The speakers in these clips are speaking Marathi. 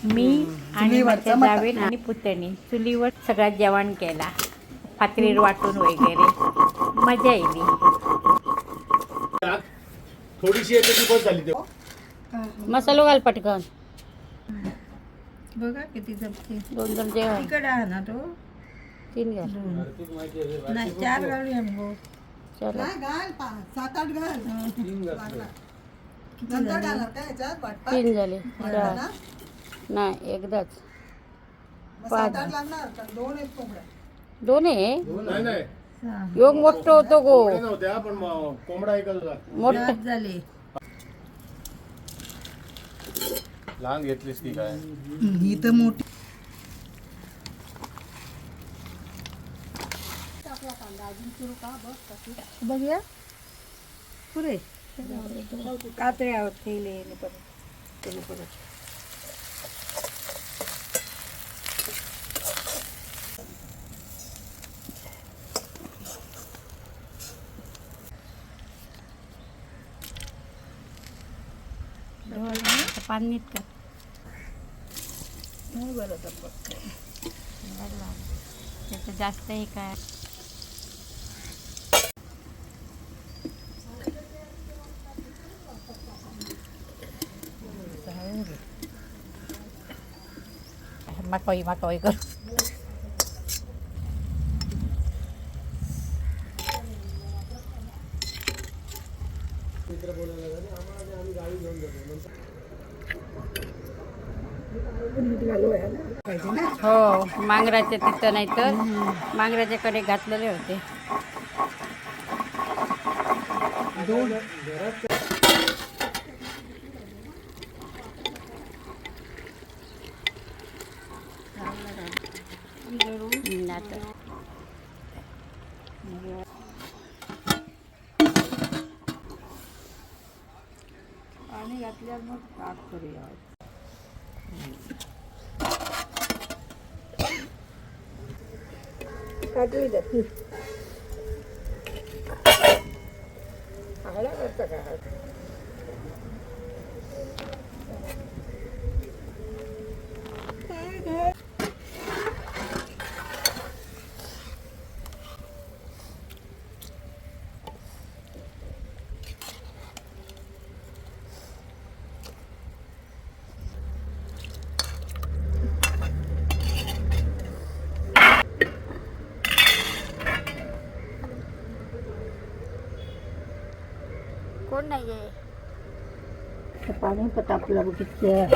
मी आणि माझ्या जावेन आणि पुतणी चुलीवर सगळा जेवण केला, पातळीवर वाटून वगैरे मजा येईल. थोडीशी याची बस झाली ते. मसालो घाल पटकन. बघा किती जपते. 2 चमचे घाल. तिकड आहे ना तो 3 घाल. नाही 4 घालूया मग. चला घाल 7-8 घाल. 3 घालणार काय ह्याच्यात वाटपात? 3 झाले. वाटतं ना? नाही एकदाच. मग 5 7-8 लागणार का? 2 आहेत कोंबड्या. 2 आहे. नाही नाही योग मोठं होतो गो. कोंबडे नव्हत्या पण कोंबडा एकच होता. मोठं 5 झाले. लहान घेतलीस की काय? ही तर मोठी. बघूया पुरे कात्र्या ठेवले परत. पाणी का नाही बरं तर त्याचं जास्त आहे काय. माकवाई कर. हो मांगराच्या तिथं नाही तर मांगराच्याकडे घातलेले होते. पाणी घातल्यावर मग ताक करूया. काढली जाते आला करता का कोण नाही आहे. पाणी तापलं बघितलं.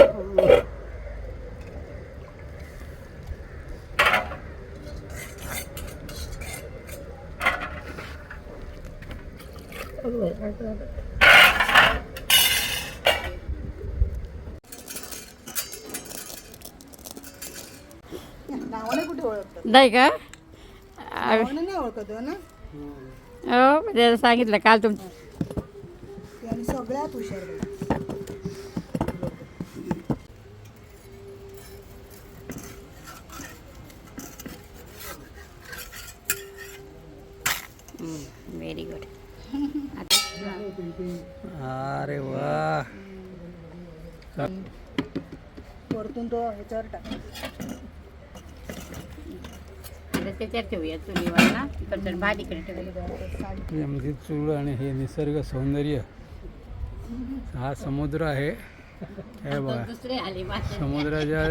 नावाने कुठे ओळखतात? नाही का. नावाने नाही ओळखत हो ना. हो म्हणजे सांगितलं काल तुमचं. आणि सगळ्यात हुशार बाई. Very good. अरे वा. वरतून तो ह्याच्यावर टाक. त्याच्यात ठेवूया चुलीवर ना तिकडच्या भाजीकडे ठेवूया. ही आमची चूल आणि हे निसर्ग सौंदर्य. हा समुद्र आहे हे बघा. दुसरे आले माझ्या. समुद्राच्या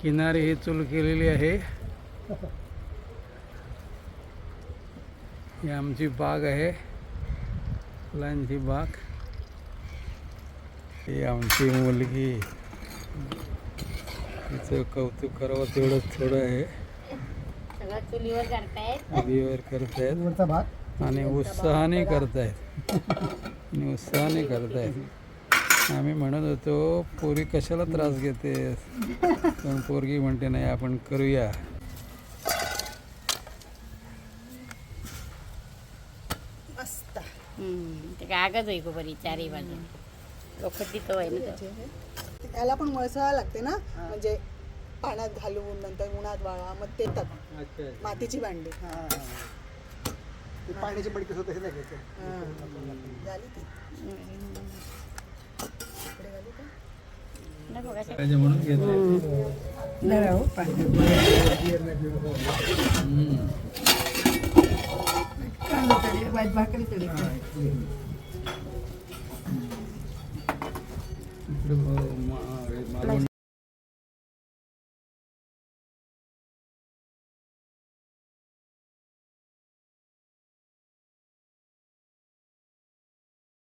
किनारी ही चूल केलेली आहे. ही आमची बाग आहे, फुलांची बाग. ही आमची मुलगी. तिचं कौतुक करावं तेवढं थोडं आहे. सगळं चुलीवर करतायत. चुलीवर करतायत आणि उत्साहाने करतायत. आणि उत्साहाने करतायत. आम्ही म्हणत होतो पोरी कशाला त्रास घेते, पण पोरगी म्हणते नाही आपण करूया. मस्त. ते काय आगच होई गो बरी चारी बाजू लोखंडी तो आहे ना. त्याला पण वळसावं लागते ना, म्हणजे पाण्यात घालून नंतर उन्हात वाळा मग ते मातीची भांडी. पाण्याची मडकी होते हे नाही झाली ती. इकडे घालू का? पाहिजे म्हणून घेतले. जरा हो पाणी. कांदा तळी, भाकरी तळी. इकडे मालवण